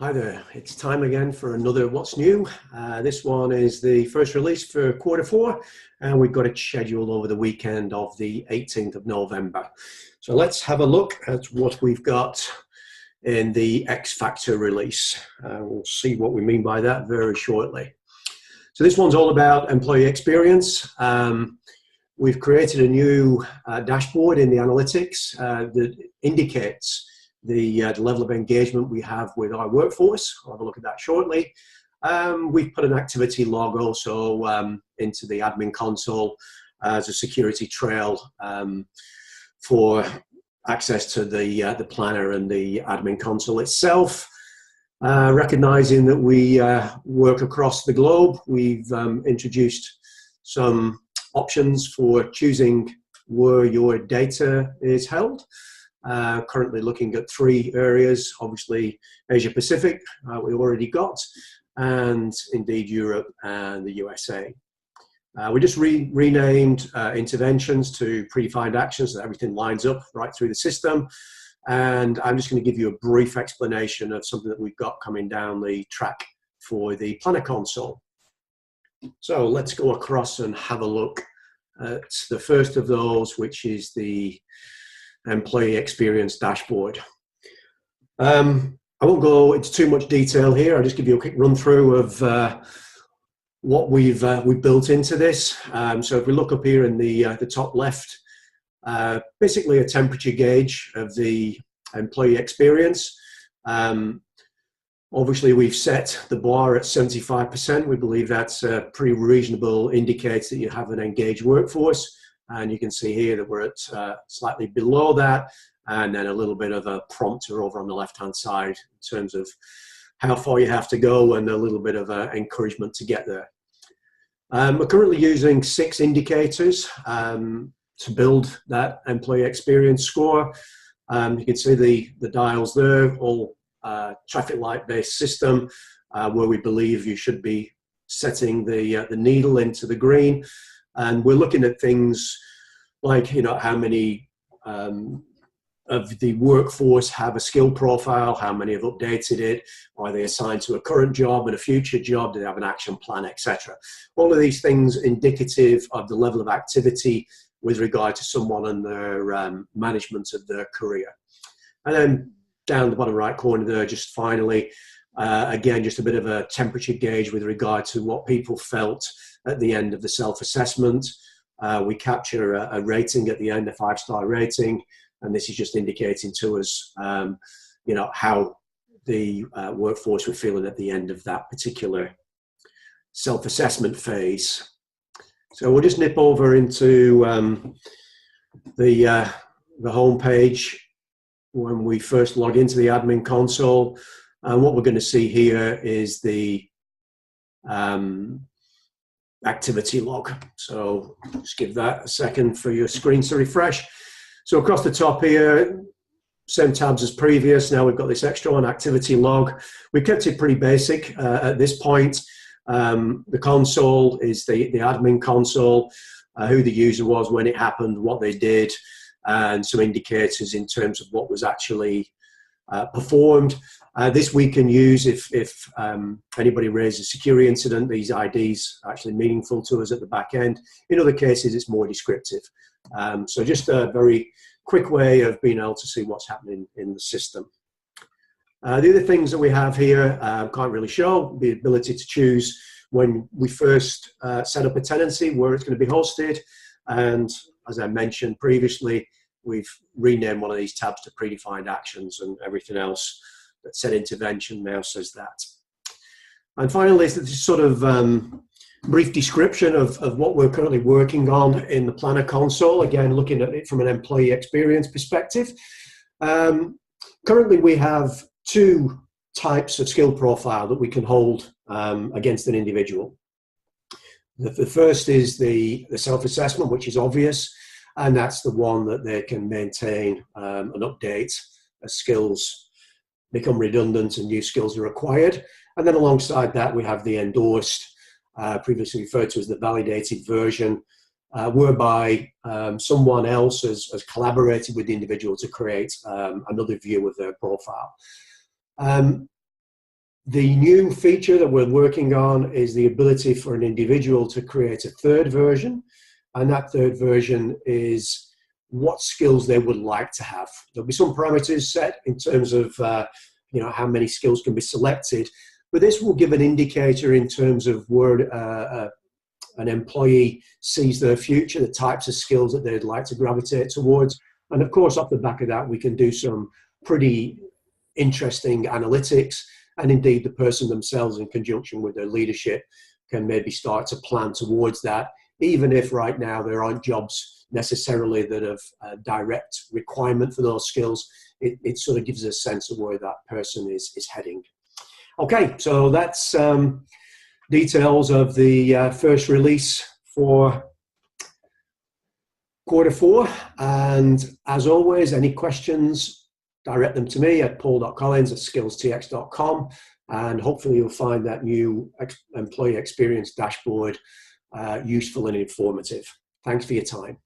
Hi there, it's time again for another What's New. This one is the first release for Q4, and we've got it scheduled over the weekend of the 18th of November. So let's have a look at what we've got in the X Factor release. We'll see what we mean by that very shortly. So this one's all about employee experience. We've created a new dashboard in the analytics that indicates the level of engagement we have with our workforce. I'll have a look at that shortly. We've put an activity log also into the admin console as a security trail for access to the planner and the admin console itself. Recognizing that we work across the globe, we've introduced some options for choosing where your data is held. Currently looking at 3 areas, obviously Asia Pacific, we already got, and indeed Europe and the USA. We just renamed interventions to predefined actions so that everything lines up right through the system. And I'm just going to give you a brief explanation of something that we've got coming down the track for the planner console. So let's go across and have a look at the first of those, which is the employee experience dashboard. I won't go into too much detail here. I'll just give you a quick run through of what we've built into this. So if we look up here in the top left, basically a temperature gauge of the employee experience. Obviously, we've set the bar at 75%. We believe that's a pretty reasonable indicator that you have an engaged workforce. And you can see here that we're at slightly below that, and then a little bit of a prompter over on the left-hand side in terms of how far you have to go and a little bit of encouragement to get there. We're currently using 6 indicators to build that employee experience score. You can see the dials there, all traffic light-based system, where we believe you should be setting the needle into the green. And we're looking at things like, how many of the workforce have a skill profile, how many have updated it, are they assigned to a current job and a future job, do they have an action plan, etc. All of these things indicative of the level of activity with regard to someone and their management of their career. And then down the bottom right corner there, just finally, again, just a bit of a temperature gauge with regard to what people felt at the end of the self-assessment. We capture a rating at the end, a 5-star rating, and this is just indicating to us, how the workforce were feeling at the end of that particular self-assessment phase. So we'll just nip over into the home page when we first log into the admin console. And what we're going to see here is the activity log. So just give that a second for your screen to refresh. So across the top here, same tabs as previous. Now we've got this extra one, activity log. We kept it pretty basic at this point. The console is the admin console, who the user was, when it happened, what they did, and some indicators in terms of what was actually performed. This we can use if anybody raises a security incident. These IDs are actually meaningful to us at the back end. In other cases, it's more descriptive. So just a very quick way of being able to see what's happening in the system. The other things that we have here, can't really show, the ability to choose when we first set up a tenancy, where it's going to be hosted. And as I mentioned previously, we've renamed one of these tabs to predefined actions, and everything else that said intervention now says that. And finally, this sort of brief description of what we're currently working on in the planner console, again, looking at it from an employee experience perspective. Currently, we have 2 types of skill profile that we can hold against an individual. The first is the self-assessment, which is obvious, and that's the one that they can maintain and update as skills become redundant and new skills are required. And then alongside that, we have the endorsed, previously referred to as the validated version, whereby someone else has collaborated with the individual to create another view of their profile. The new feature that we're working on is the ability for an individual to create a third version, and that third version is what skills they would like to have. There'll be some parameters set in terms of how many skills can be selected, but this will give an indicator in terms of where an employee sees their future, the types of skills that they'd like to gravitate towards. And of course, off the back of that, we can do some pretty interesting analytics, and indeed the person themselves in conjunction with their leadership can maybe start to plan towards that, even if right now there aren't jobs necessarily that have a direct requirement for those skills. It sort of gives us a sense of where that person is heading. Okay, so that's details of the first release for Q4. And as always, any questions, direct them to me at paul.collins@skillstx.com, and hopefully you'll find that new employee experience dashboard useful and informative. Thanks for your time.